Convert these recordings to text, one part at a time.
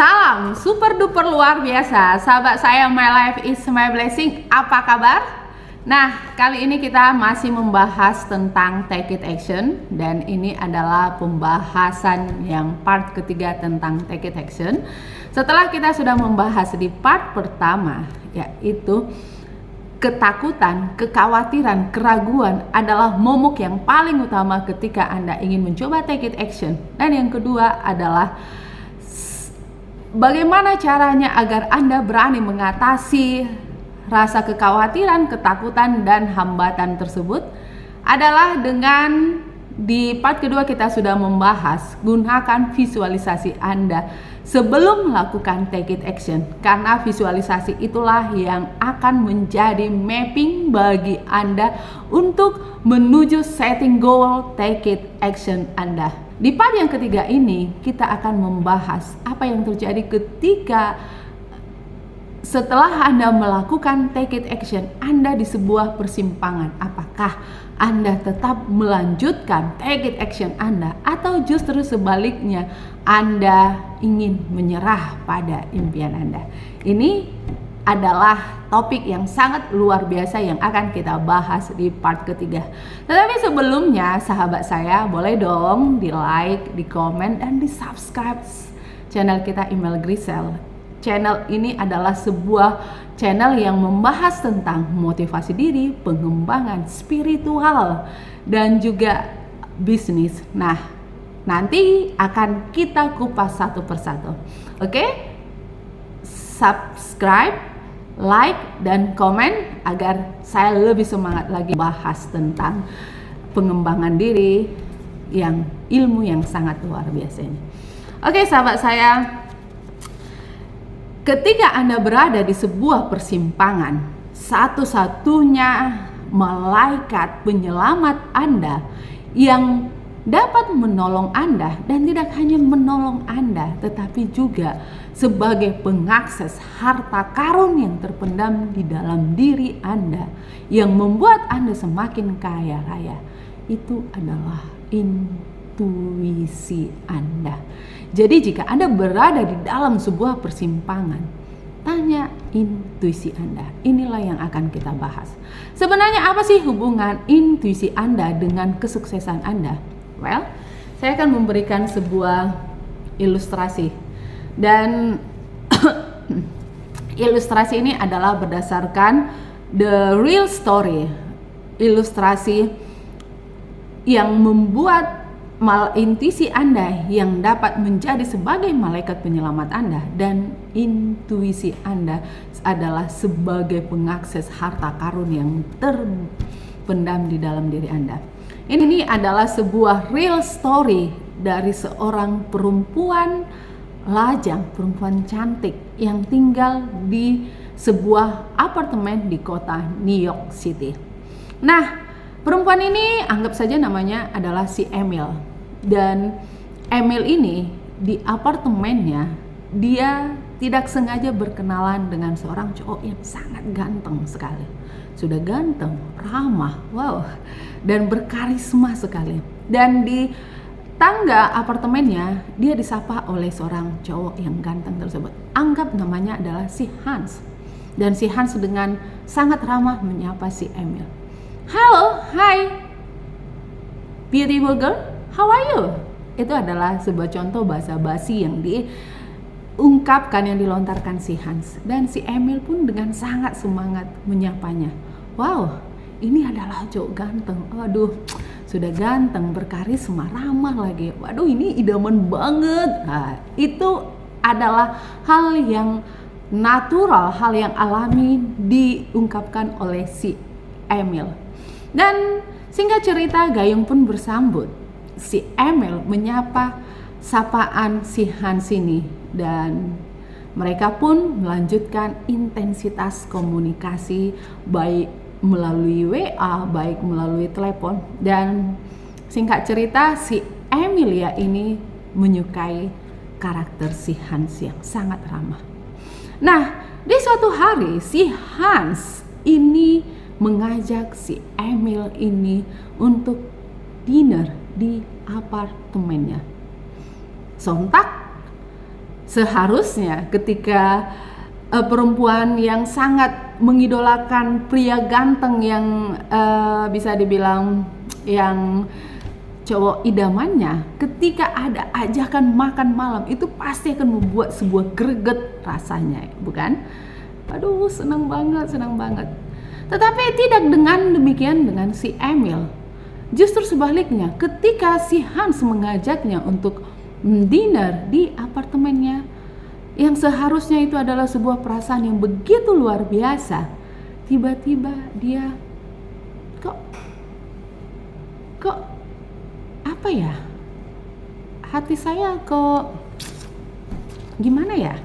Salam super duper luar biasa, sahabat saya My Life is My Blessing. Apa kabar? Nah, kali ini kita masih membahas tentang Take It Action, dan ini adalah pembahasan yang part ketiga tentang Take It Action. Setelah kita sudah membahas di part pertama, yaitu ketakutan, kekhawatiran, keraguan adalah momok yang paling utama ketika Anda ingin mencoba Take It Action. Dan yang kedua adalah bagaimana caranya agar Anda berani mengatasi rasa kekhawatiran, ketakutan, dan hambatan tersebut adalah dengan di part kedua kita sudah membahas gunakan visualisasi Anda sebelum melakukan Take It Action, karena visualisasi itulah yang akan menjadi mapping bagi Anda untuk menuju setting goal Take It Action Anda. Di part yang ketiga ini kita akan membahas apa yang terjadi ketika setelah Anda melakukan Take It Action, Anda di sebuah persimpangan. Apakah Anda tetap melanjutkan Take It Action Anda, atau justru sebaliknya Anda ingin menyerah pada impian Anda? Ini adalah topik yang sangat luar biasa yang akan kita bahas di part ketiga. Tetapi sebelumnya, sahabat saya, boleh dong di like, di komen, dan di subscribe channel kita Email Grisel. Channel ini adalah sebuah channel yang membahas tentang motivasi diri, pengembangan spiritual, dan juga bisnis. Nah, nanti akan kita kupas satu persatu. Oke? Subscribe, like, dan komen agar saya lebih semangat lagi bahas tentang pengembangan diri yang ilmu yang sangat luar biasa ini. Oke, sahabat saya, ketika Anda berada di sebuah persimpangan, satu-satunya malaikat penyelamat Anda yang dapat menolong Anda, dan tidak hanya menolong Anda, tetapi juga sebagai pengakses harta karun yang terpendam di dalam diri Anda, yang membuat Anda semakin kaya raya, itu adalah intuisi Anda. Jadi jika Anda berada di dalam sebuah persimpangan, tanya intuisi Anda. Inilah yang akan kita bahas. Sebenarnya apa sih hubungan intuisi Anda dengan kesuksesan Anda? Well, saya akan memberikan sebuah ilustrasi, dan ilustrasi ini adalah berdasarkan the real story, ilustrasi yang membuat intuisi Anda yang dapat menjadi sebagai malaikat penyelamat Anda, dan intuisi Anda adalah sebagai pengakses harta karun yang terpendam di dalam diri Anda. Ini adalah sebuah real story dari seorang perempuan lajang, perempuan cantik yang tinggal di sebuah apartemen di kota New York City. Nah, perempuan ini anggap saja namanya adalah si Emil. Dan Emil ini di apartemennya, dia tidak sengaja berkenalan dengan seorang cowok yang sangat ganteng sekali. Sudah ganteng, ramah, wow, dan berkarisma sekali. Dan di tangga apartemennya, dia disapa oleh seorang cowok yang ganteng tersebut. Anggap namanya adalah si Hans. Dan si Hans dengan sangat ramah menyapa si Emil. Halo, hi, beautiful girl, how are you? Itu adalah sebuah contoh bahasa basi yang diungkapkan, yang dilontarkan si Hans. Dan si Emil pun dengan sangat semangat menyapanya. Wow, ini adalah cowok ganteng. Waduh, sudah ganteng, berkarisma, ramah lagi. Waduh, ini idaman banget. Nah, itu adalah hal yang natural, hal yang alami diungkapkan oleh si Emil. Dan singkat cerita, gayung pun bersambut. Si Emil menyapa sapaan si Hans ini, dan mereka pun melanjutkan intensitas komunikasi, baik melalui WA, baik melalui telepon. Dan singkat cerita, si Emilia ini menyukai karakter si Hans yang sangat ramah. Nah, di suatu hari si Hans ini mengajak si Emil ini untuk dinner di apartemennya. Sontak Seharusnya ketika perempuan yang sangat mengidolakan pria ganteng yang bisa dibilang yang cowok idamannya, ketika ada ajakan makan malam, itu pasti akan membuat sebuah greget rasanya, bukan? Aduh, senang banget. Tetapi tidak dengan demikian dengan si Emil. Justru sebaliknya, ketika si Hans mengajaknya untuk dinner di apartemennya, yang seharusnya itu adalah sebuah perasaan yang begitu luar biasa, tiba-tiba dia kok apa ya, hati saya kok gimana ya,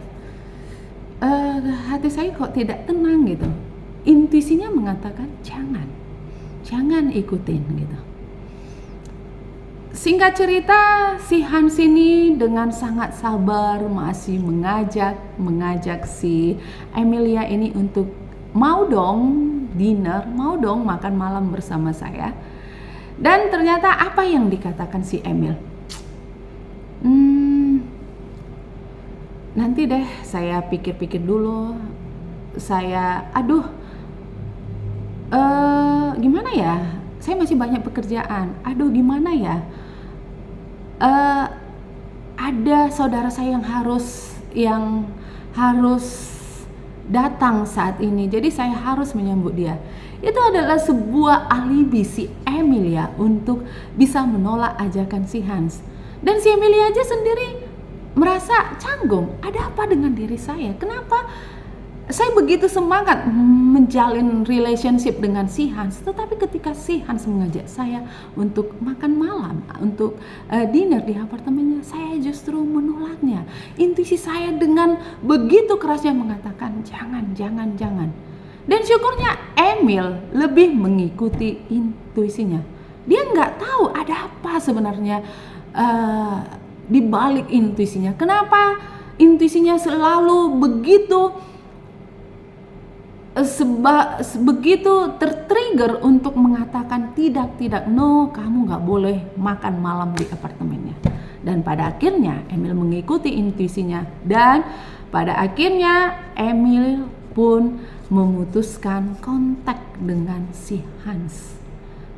hati saya kok tidak tenang gitu. Intuisinya mengatakan jangan ikutin gitu. Singkat cerita, si Hans ini dengan sangat sabar masih mengajak si Emilia ini untuk mau dong dinner, mau dong makan malam bersama saya. Dan ternyata apa yang dikatakan si Emil? Nanti deh saya pikir-pikir dulu. Gimana ya? Saya masih banyak pekerjaan. Gimana ya? Ada saudara saya yang harus datang saat ini. Jadi saya harus menyambut dia. Itu adalah sebuah alibi si Emilia untuk bisa menolak ajakan si Hans. Dan si Emilia aja sendiri merasa canggung. Ada apa dengan diri saya? Kenapa saya begitu semangat menjalin relationship dengan si Hans, tetapi ketika si Hans mengajak saya untuk makan malam, untuk dinner di apartemennya, saya justru menolaknya. Intuisi saya dengan begitu kerasnya mengatakan jangan. Dan syukurnya Emil lebih mengikuti intuisinya. Dia nggak tahu ada apa sebenarnya di balik intuisinya. Kenapa intuisinya selalu begitu tertrigger untuk mengatakan tidak, no, kamu nggak boleh makan malam di apartemennya. Dan pada akhirnya Emil mengikuti intuisinya, dan pada akhirnya Emil pun memutuskan kontak dengan si Hans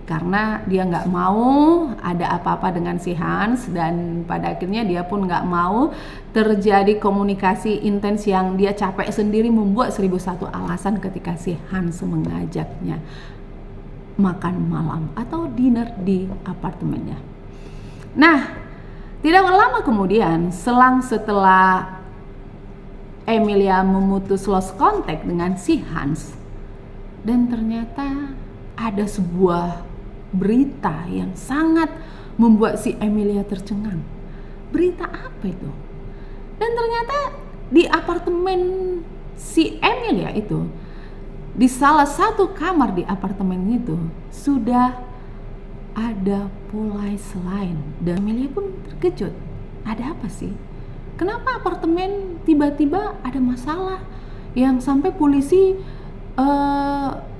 karena dia nggak mau ada apa-apa dengan si Hans, dan pada akhirnya dia pun nggak mau terjadi komunikasi intens yang dia capek sendiri membuat 1001 alasan ketika si Hans mengajaknya makan malam atau dinner di apartemennya. Nah, tidak lama kemudian, setelah Emilia memutus lost contact dengan si Hans, dan ternyata ada sebuah berita yang sangat membuat si Emilia tercengang. Berita apa itu? Dan ternyata di apartemen si Emilia itu, di salah satu kamar di apartemen itu sudah ada police line, dan Emilia pun terkejut. Ada apa sih? Kenapa apartemen tiba-tiba ada masalah yang sampai polisi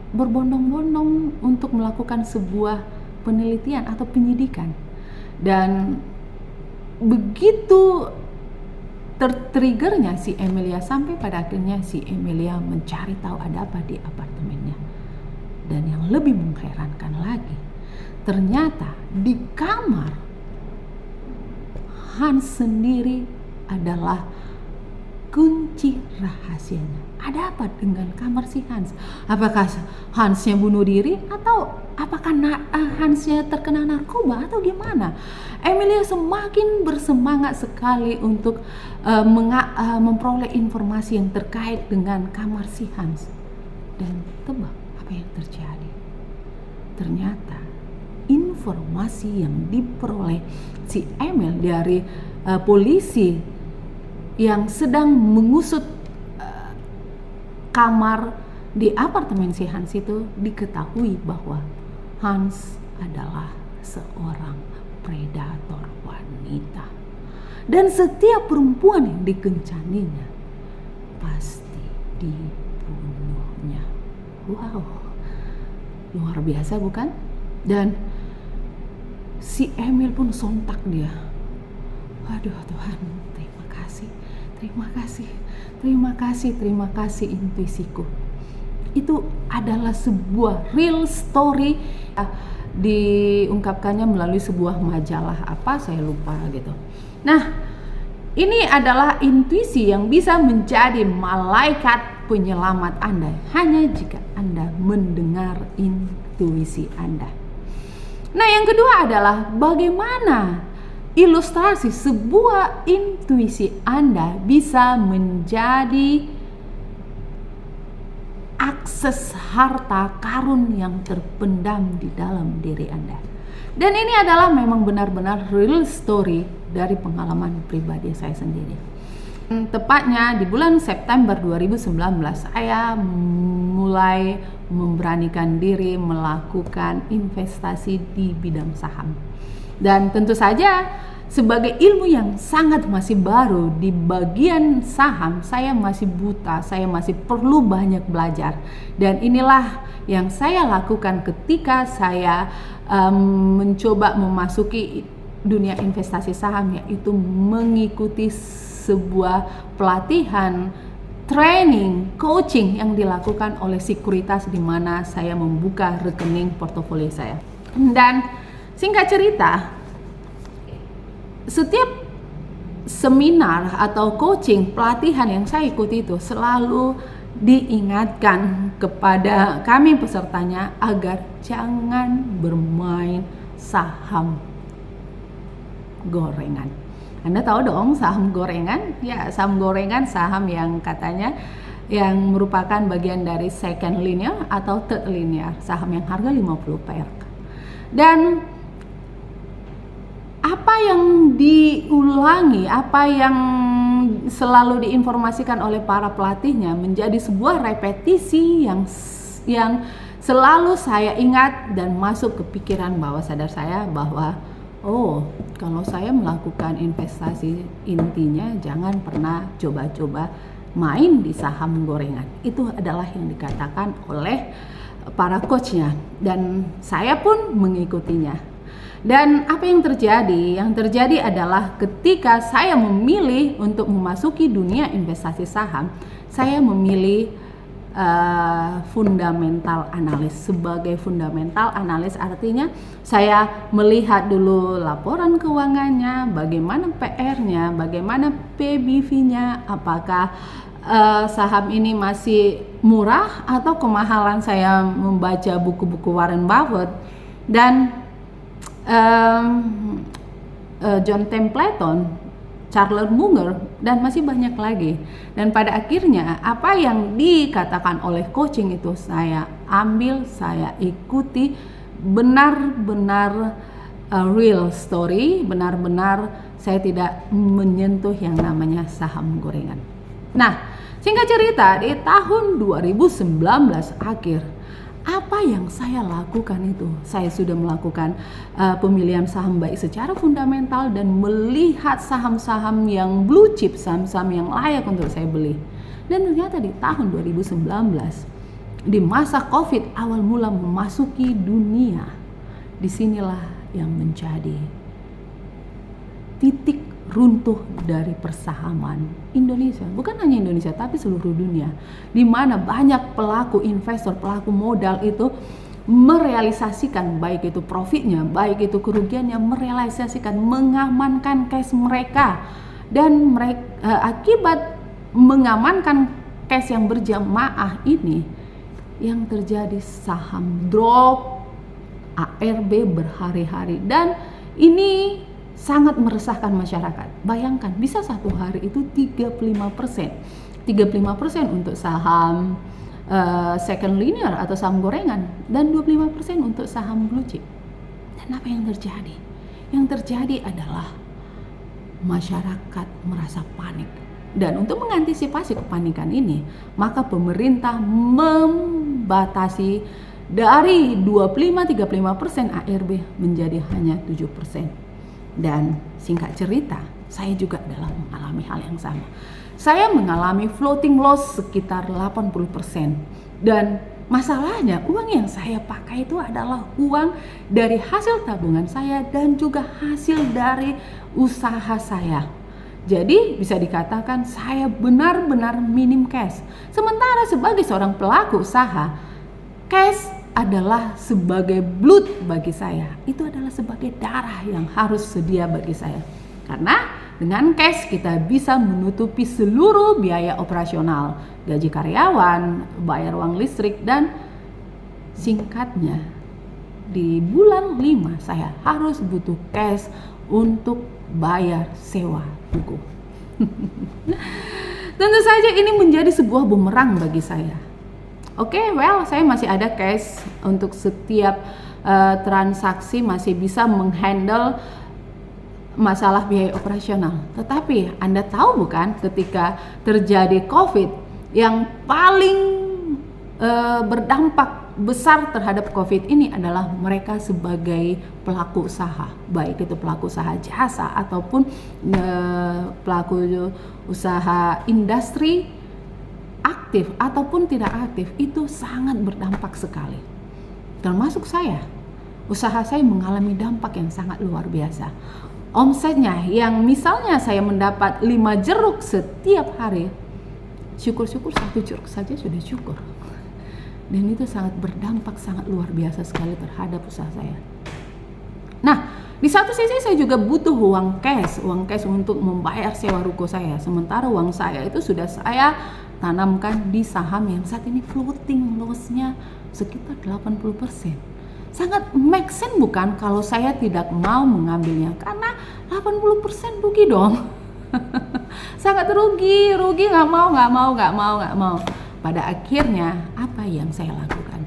berbondong-bondong untuk melakukan sebuah penelitian atau penyidikan? Dan begitu tertriggernya si Emilia, sampai pada akhirnya si Emilia mencari tahu ada apa di apartemennya. Dan yang lebih mengherankan lagi, ternyata di kamar Hans sendiri adalah kunci rahasianya. Ada apa dengan kamar si Hans? Apakah Hansnya bunuh diri, atau apakah Hansnya terkena narkoba, atau gimana? Emilia semakin bersemangat sekali untuk memperoleh informasi yang terkait dengan kamar si Hans. Dan tebak apa yang terjadi? Ternyata informasi yang diperoleh si Emil dari polisi yang sedang mengusut kamar di apartemen si Hans itu, diketahui bahwa Hans adalah seorang predator wanita, dan setiap perempuan yang dikencaninya pasti dibunuhnya. Wow, luar biasa bukan? Dan si Emil pun sontak dia, aduh Tuhan, terima kasih. terima kasih, terima kasih intuisiku. Itu adalah sebuah real story, diungkapkannya melalui sebuah majalah apa saya lupa gitu. Nah, ini adalah intuisi yang bisa menjadi malaikat penyelamat Anda hanya jika Anda mendengar intuisi Anda. Nah, yang kedua adalah bagaimana ilustrasi sebuah intuisi Anda bisa menjadi akses harta karun yang terpendam di dalam diri Anda. Dan ini adalah memang benar-benar real story dari pengalaman pribadi saya sendiri. Tepatnya di bulan September 2019 saya mulai memberanikan diri melakukan investasi di bidang saham. Dan tentu saja sebagai ilmu yang sangat masih baru di bagian saham, saya masih buta, saya masih perlu banyak belajar. Dan inilah yang saya lakukan ketika saya mencoba memasuki dunia investasi saham, yaitu mengikuti sebuah pelatihan, training, coaching yang dilakukan oleh Sekuritas, di mana saya membuka rekening portofolio saya. Dan singkat cerita, setiap seminar atau coaching pelatihan yang saya ikuti itu selalu diingatkan kepada kami pesertanya agar jangan bermain saham gorengan. Anda tahu dong saham gorengan? Ya, saham gorengan saham yang katanya yang merupakan bagian dari second linear atau third linear, saham yang harga 50 perak. Dan apa yang diulangi, apa yang selalu diinformasikan oleh para pelatihnya menjadi sebuah repetisi yang selalu saya ingat dan masuk ke pikiran bawah sadar saya bahwa kalau saya melakukan investasi, intinya jangan pernah coba-coba main di saham gorengan. Itu adalah yang dikatakan oleh para coachnya dan saya pun mengikutinya. Dan apa yang terjadi? Yang terjadi adalah ketika saya memilih untuk memasuki dunia investasi saham, saya memilih fundamental analis. Sebagai fundamental analis artinya saya melihat dulu laporan keuangannya, bagaimana PR-nya, bagaimana PBV-nya, apakah saham ini masih murah atau kemahalan. Saya membaca buku-buku Warren Buffett dan John Templeton, Charles Munger, dan masih banyak lagi. Dan pada akhirnya apa yang dikatakan oleh coaching itu saya ambil, saya ikuti, benar-benar real story, benar-benar saya tidak menyentuh yang namanya saham gorengan. Nah, singkat cerita, di tahun 2019 akhir, apa yang saya lakukan itu, saya sudah melakukan pemilihan saham baik secara fundamental dan melihat saham-saham yang blue chip, saham-saham yang layak untuk saya beli. Dan ternyata di tahun 2019, di masa COVID awal mula memasuki dunia, disinilah yang menjadi titik runtuh dari persahaman Indonesia, bukan hanya Indonesia tapi seluruh dunia, di mana banyak pelaku investor, pelaku modal itu merealisasikan baik itu profitnya, baik itu kerugiannya, merealisasikan, mengamankan cash mereka. Dan mereka akibat mengamankan cash yang berjamaah ini, yang terjadi saham drop, ARB berhari-hari, dan ini sangat meresahkan masyarakat. Bayangkan bisa satu hari itu 35% untuk saham second linear atau saham gorengan dan 25% untuk saham blue chip. Dan apa yang terjadi? Yang terjadi adalah masyarakat merasa panik. Dan untuk mengantisipasi kepanikan ini, maka pemerintah membatasi dari 25-35% ARB menjadi hanya 7%. Dan singkat cerita, saya juga adalah mengalami hal yang sama. Saya mengalami floating loss sekitar 80%. Dan masalahnya, uang yang saya pakai itu adalah uang dari hasil tabungan saya dan juga hasil dari usaha saya. Jadi bisa dikatakan saya benar-benar minim cash. Sementara sebagai seorang pelaku usaha, cash adalah sebagai blood bagi saya. Itu adalah sebagai darah yang harus sedia bagi saya. Karena dengan cash kita bisa menutupi seluruh biaya operasional, gaji karyawan, bayar uang listrik, dan singkatnya di bulan 5 saya harus butuh cash untuk bayar sewa buku. Tentu saja ini menjadi sebuah bumerang bagi saya. Saya masih ada cash untuk setiap transaksi, masih bisa menghandle masalah biaya operasional. Tetapi Anda tahu bukan, ketika terjadi COVID yang paling berdampak besar terhadap COVID ini adalah mereka sebagai pelaku usaha, baik itu pelaku usaha jasa ataupun pelaku usaha industri aktif ataupun tidak aktif, itu sangat berdampak sekali. Termasuk saya, usaha saya mengalami dampak yang sangat luar biasa. Omsetnya yang misalnya saya mendapat 5 jeruk setiap hari, syukur-syukur 1 jeruk saja sudah syukur. Dan itu sangat berdampak sangat luar biasa sekali terhadap usaha saya. Nah, di satu sisi saya juga butuh uang cash untuk membayar sewa ruko saya. Sementara uang saya itu sudah saya tanamkan di saham yang saat ini floating loss-nya sekitar 80%. Sangat make sense bukan kalau saya tidak mau mengambilnya, karena 80% rugi dong. Sangat rugi, nggak mau. Pada akhirnya apa yang saya lakukan?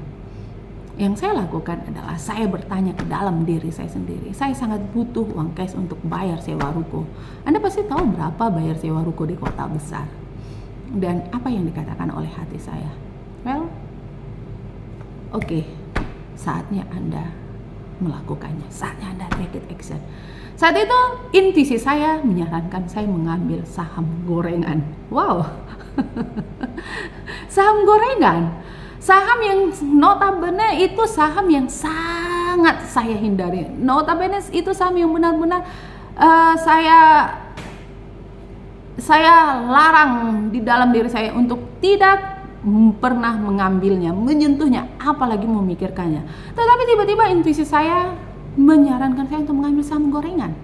Yang saya lakukan adalah saya bertanya ke dalam diri saya sendiri. Saya sangat butuh uang cash untuk bayar sewa ruko. Anda pasti tahu berapa bayar sewa ruko di kota besar. Dan apa yang dikatakan oleh hati saya? Saatnya Anda melakukannya. Saatnya Anda take action. Saat itu intuisi saya menyarankan saya mengambil saham gorengan. Wow. Saham gorengan, saham yang notabene itu saham yang sangat saya hindari. Notabene itu saham yang benar-benar saya larang di dalam diri saya untuk tidak pernah mengambilnya, menyentuhnya, apalagi memikirkannya. Tetapi tiba-tiba intuisi saya menyarankan saya untuk mengambil saham gorengan.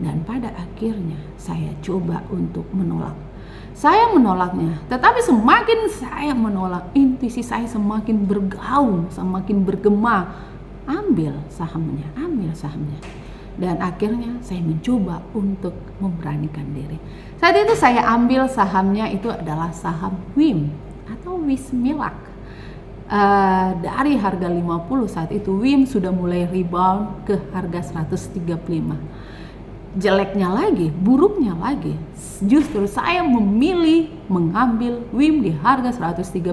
Dan pada akhirnya saya coba untuk menolak. Saya menolaknya, tetapi semakin saya menolak, intuisi saya semakin bergaung, semakin bergema. Ambil sahamnya. Dan akhirnya saya mencoba untuk memberanikan diri. Saat itu saya ambil sahamnya, itu adalah saham WIM atau Wismilak. Dari harga 50 saat itu WIM sudah mulai rebound ke harga 135. Jeleknya lagi, buruknya lagi, justru saya memilih mengambil WIM di harga 135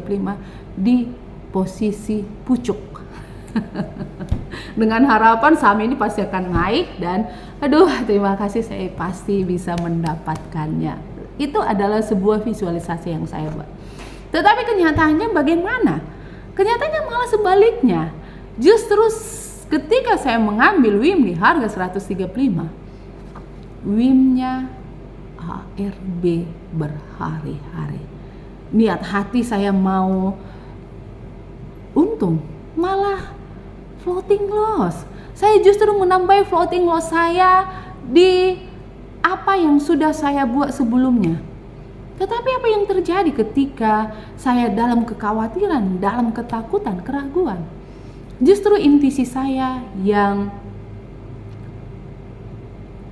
di posisi pucuk. Dengan harapan saham ini pasti akan naik dan terima kasih, saya pasti bisa mendapatkannya. Itu adalah sebuah visualisasi yang saya buat. Tetapi kenyataannya bagaimana? Kenyataannya malah sebaliknya. Justru ketika saya mengambil WIM di harga 135, WIM-nya ARB berhari-hari. Niat hati saya mau untung, malah floating loss. Saya justru menambah floating loss saya di apa yang sudah saya buat sebelumnya. Tetapi apa yang terjadi ketika saya dalam kekhawatiran, dalam ketakutan, keraguan? Justru intuisi saya yang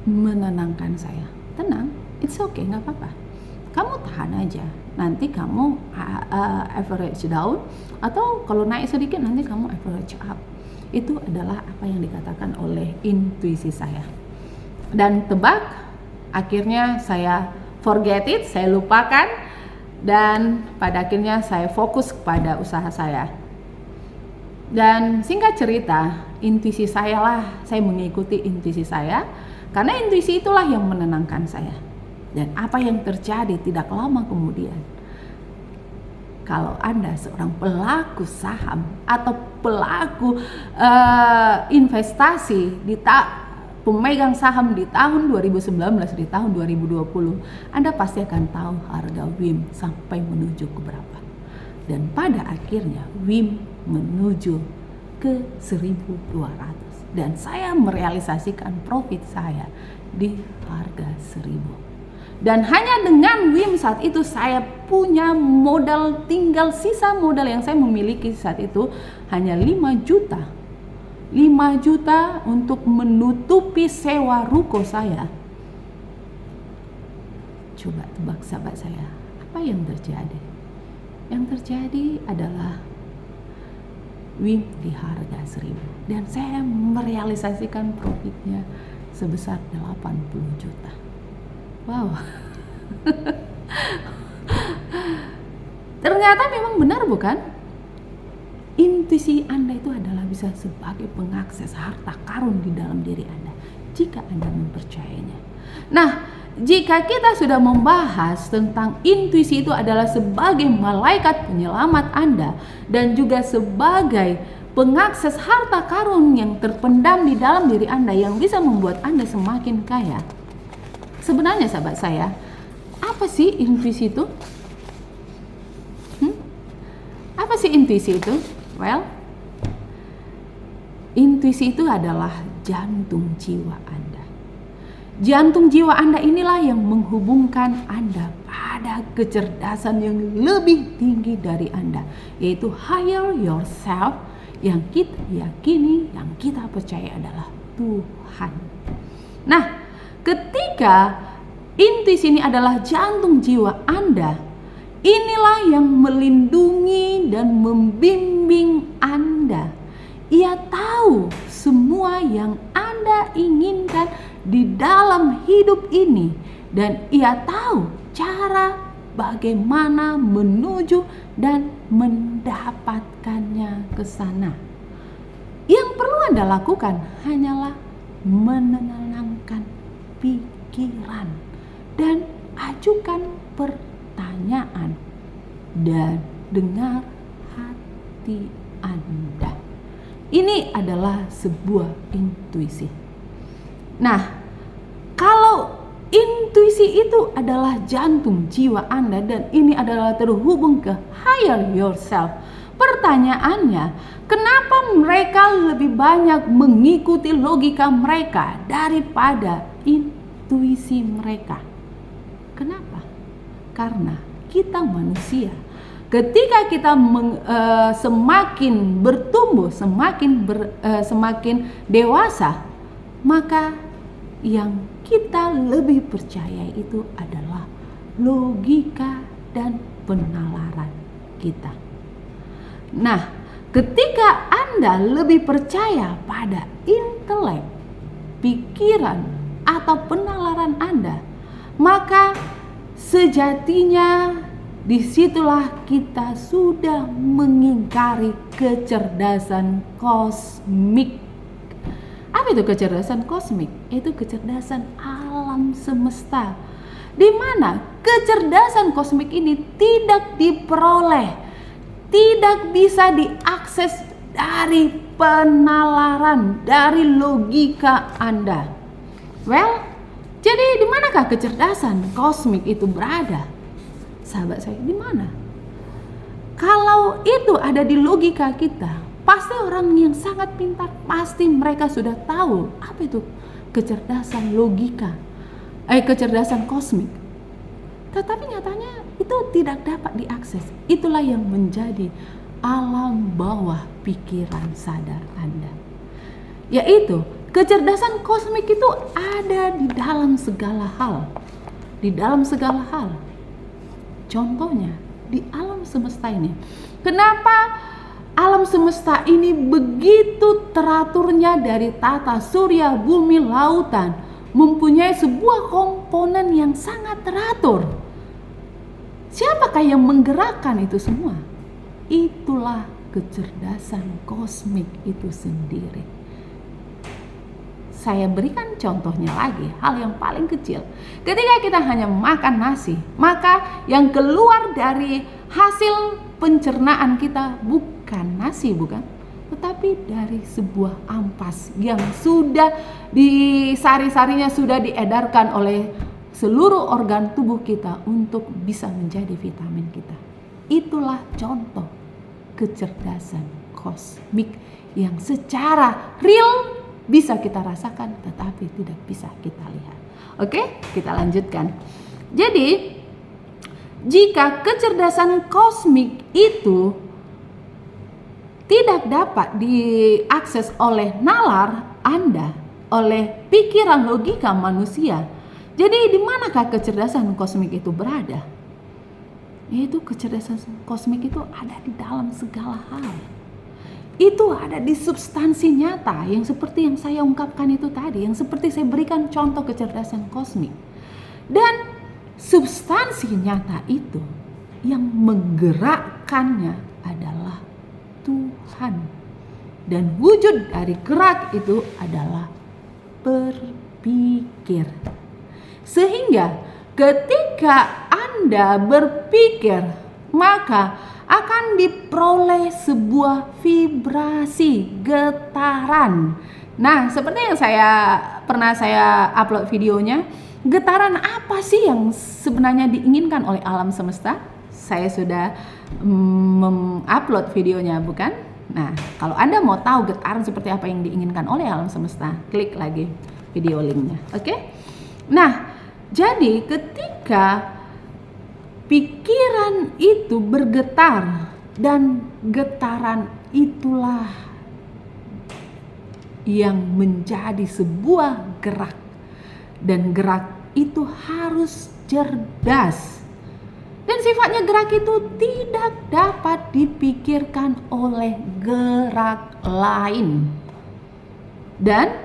menenangkan saya. Tenang, it's okay, nggak apa-apa. Kamu tahan aja. Nanti kamu average down, atau kalau naik sedikit nanti kamu average up. Itu adalah apa yang dikatakan oleh intuisi saya. Dan tebak, akhirnya saya forget it, saya lupakan, dan pada akhirnya saya fokus kepada usaha saya. Dan singkat cerita, intuisi saya lah, saya mengikuti intuisi saya. Karena intuisi itulah yang menenangkan saya. Dan apa yang terjadi tidak lama kemudian, kalau Anda seorang pelaku saham atau pelaku investasi pemegang saham di tahun 2019, di tahun 2020, Anda pasti akan tahu harga WIM sampai menuju ke berapa. Dan pada akhirnya WIM menuju ke 1.200 dan saya merealisasikan profit saya di harga 1.000. Dan hanya dengan WIM saat itu saya punya modal, tinggal sisa modal yang saya memiliki saat itu hanya 5 juta. 5 juta untuk menutupi sewa ruko saya. Coba tebak sahabat saya, apa yang terjadi? Yang terjadi adalah WIM di harga 1.000 dan saya merealisasikan profitnya sebesar 80 juta. Wow. Ternyata memang benar, bukan? Intuisi Anda itu adalah bisa sebagai pengakses harta karun di dalam diri Anda jika Anda mempercayainya. Nah, jika kita sudah membahas tentang intuisi itu adalah sebagai malaikat penyelamat Anda dan juga sebagai pengakses harta karun yang terpendam di dalam diri Anda yang bisa membuat Anda semakin kaya. Sebenarnya sahabat saya, apa sih intuisi itu? Apa sih intuisi itu? Well, intuisi itu adalah jantung jiwa Anda. Jantung jiwa Anda inilah yang menghubungkan Anda pada kecerdasan yang lebih tinggi dari Anda, yaitu higher yourself yang kita yakini, yang kita percaya adalah Tuhan. Nah, ketika intuisi ini adalah jantung jiwa Anda, inilah yang melindungi dan membimbing Anda. Ia tahu semua yang Anda inginkan di dalam hidup ini dan ia tahu cara bagaimana menuju dan mendapatkannya ke sana. Yang perlu Anda lakukan hanyalah menenangkan pikiran dan ajukan pertanyaan dan dengar hati Anda. Ini adalah sebuah intuisi. Nah, kalau intuisi itu adalah jantung jiwa Anda dan ini adalah terhubung ke higher yourself, pertanyaannya, kenapa mereka lebih banyak mengikuti logika mereka daripada intuisi mereka? Kenapa? Karena kita manusia, ketika kita semakin bertumbuh, semakin dewasa, maka yang kita lebih percaya itu adalah logika dan penalaran kita. Nah, ketika Anda lebih percaya pada intelek, pikiran, atau penalaran Anda, maka sejatinya disitulah kita sudah mengingkari kecerdasan kosmik. Apa itu kecerdasan kosmik? Itu kecerdasan alam semesta, di mana kecerdasan kosmik ini tidak diperoleh, tidak bisa diakses dari penalaran, dari logika Anda. Well, jadi di manakah kecerdasan kosmik itu berada? Sahabat saya, di mana? Kalau itu ada di logika kita, pasti orang yang sangat pintar, pasti mereka sudah tahu apa itu kecerdasan logika, kecerdasan kosmik. Tetapi nyatanya itu tidak dapat diakses. Itulah yang menjadi alam bawah pikiran sadar Anda. Yaitu kecerdasan kosmik itu ada di dalam segala hal. Di dalam segala hal. Contohnya di alam semesta ini. Kenapa alam semesta ini begitu teraturnya dari tata surya, bumi, lautan, mempunyai sebuah komponen yang sangat teratur? Siapakah yang menggerakkan itu semua? Itulah kecerdasan kosmik itu sendiri. Saya berikan contohnya lagi, hal yang paling kecil. Ketika kita hanya makan nasi, maka yang keluar dari hasil pencernaan kita bukan nasi, bukan? Tetapi tapi dari sebuah ampas yang sudah sari-sarinya sudah diedarkan oleh seluruh organ tubuh kita untuk bisa menjadi vitamin kita. Itulah contoh kecerdasan kosmik yang secara real bisa kita rasakan tetapi tidak bisa kita lihat. Oke, kita lanjutkan. Jadi, jika kecerdasan kosmik itu tidak dapat diakses oleh nalar Anda, oleh pikiran logika manusia, jadi di manakah kecerdasan kosmik itu berada? Yaitu kecerdasan kosmik itu ada di dalam segala hal. Itu ada di substansi nyata yang seperti yang saya ungkapkan itu tadi, yang seperti saya berikan contoh kecerdasan kosmik. Dan substansi nyata itu yang menggerakkannya adalah Tuhan. Dan wujud dari gerak itu adalah berpikir. Sehingga ketika Anda berpikir, maka akan diperoleh sebuah vibrasi, getaran. Nah, seperti yang pernah saya upload videonya, getaran apa sih yang sebenarnya diinginkan oleh alam semesta? Saya sudah mengupload videonya, bukan? Nah, kalau Anda mau tahu getaran seperti apa yang diinginkan oleh alam semesta, klik lagi video linknya, oke? Nah, jadi ketika pikiran itu bergetar dan getaran itulah yang menjadi sebuah gerak, dan gerak itu harus cerdas, dan sifatnya gerak itu tidak dapat dipikirkan oleh gerak lain. Dan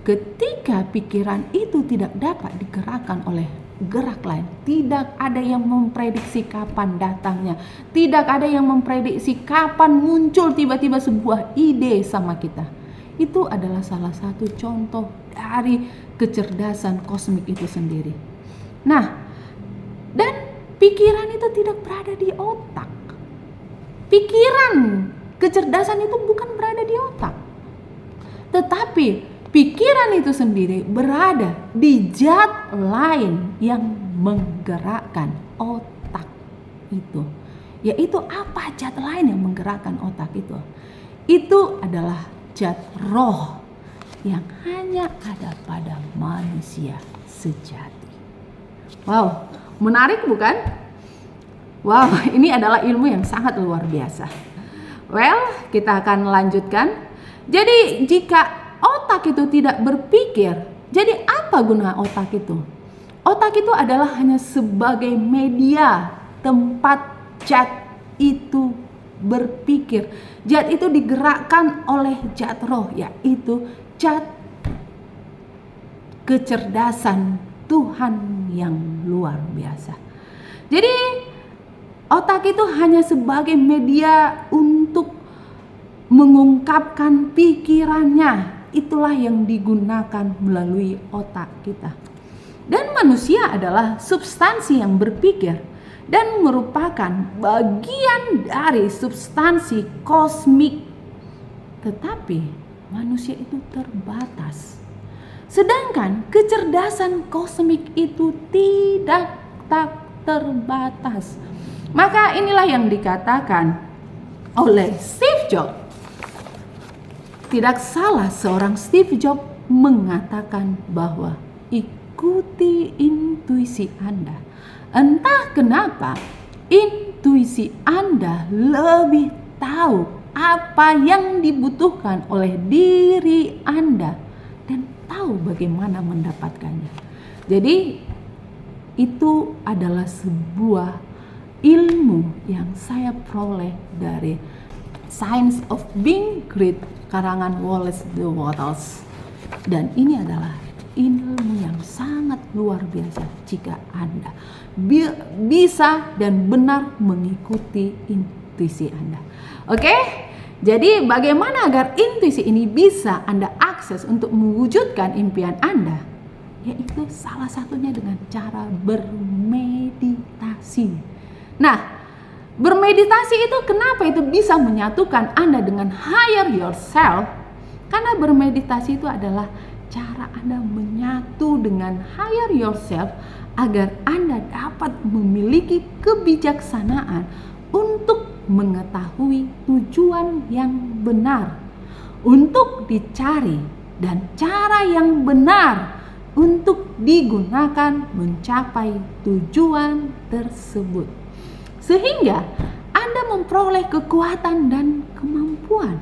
ketika pikiran itu tidak dapat digerakkan oleh gerak lain, tidak ada yang memprediksi kapan datangnya, tidak ada yang memprediksi kapan muncul tiba-tiba sebuah ide sama kita. Itu adalah salah satu contoh dari kecerdasan kosmik itu sendiri. Nah, dan pikiran itu tidak berada di otak. Pikiran, kecerdasan itu bukan berada di otak, tetapi pikiran itu sendiri berada di zat lain yang menggerakkan otak itu. Yaitu apa zat lain yang menggerakkan otak itu? Itu adalah zat roh yang hanya ada pada manusia sejati. Wow, menarik bukan? Wow, ini adalah ilmu yang sangat luar biasa. Well, kita akan lanjutkan. Jadi jika otak itu tidak berpikir, jadi apa guna otak itu? Otak itu adalah hanya sebagai media tempat zat itu berpikir. Zat itu digerakkan oleh zat roh, yaitu zat kecerdasan Tuhan yang luar biasa. Jadi otak itu hanya sebagai media untuk mengungkapkan pikirannya. Itulah yang digunakan melalui otak kita. Dan manusia adalah substansi yang berpikir dan merupakan bagian dari substansi kosmik. Tetapi manusia itu terbatas. Sedangkan kecerdasan kosmik itu tidak tak terbatas. Maka inilah yang dikatakan oleh Steve Jobs. Tidak salah seorang Steve Jobs mengatakan bahwa ikuti intuisi Anda. Entah kenapa intuisi Anda lebih tahu apa yang dibutuhkan oleh diri Anda dan tahu bagaimana mendapatkannya. Jadi itu adalah sebuah ilmu yang saya peroleh dari Science of Being Great karangan Wallace de Wattles. Dan ini adalah ilmu yang sangat luar biasa jika Anda bisa dan benar mengikuti intuisi Anda. Oke? Jadi bagaimana agar intuisi ini bisa Anda akses untuk mewujudkan impian Anda? Yaitu salah satunya dengan cara bermeditasi. Nah, Bermeditasi itu kenapa itu bisa menyatukan Anda dengan higher yourself? Karena bermeditasi itu adalah cara Anda menyatu dengan higher yourself agar Anda dapat memiliki kebijaksanaan untuk mengetahui tujuan yang benar untuk dicari dan cara yang benar untuk digunakan mencapai tujuan tersebut. Sehingga Anda memperoleh kekuatan dan kemampuan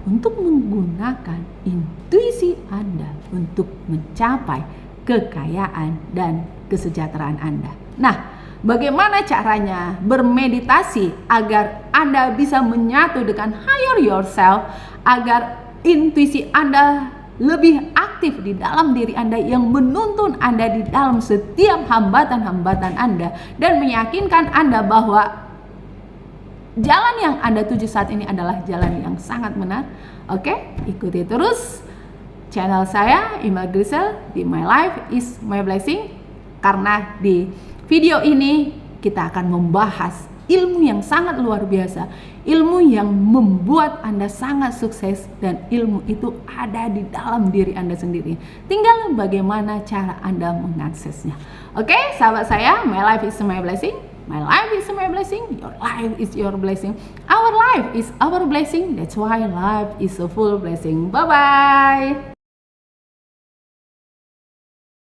untuk menggunakan intuisi Anda untuk mencapai kekayaan dan kesejahteraan Anda. Nah, bagaimana caranya bermeditasi agar Anda bisa menyatu dengan higher yourself, agar intuisi Anda lebih aktif di dalam diri Anda yang menuntun Anda di dalam setiap hambatan-hambatan Anda dan meyakinkan Anda bahwa jalan yang Anda tuju saat ini adalah jalan yang sangat benar. Oke, ikuti terus channel saya, Imelda Grisel, di My Life is My Blessing. Karena di video ini kita akan membahas ilmu yang sangat luar biasa, ilmu yang membuat Anda sangat sukses, dan ilmu itu ada di dalam diri Anda sendiri. Tinggal bagaimana cara Anda mengaksesnya. Oke, sahabat saya, My Life is My Blessing. My life is my blessing. Your life is your blessing. Our life is our blessing. That's why life is a full blessing. Bye-bye.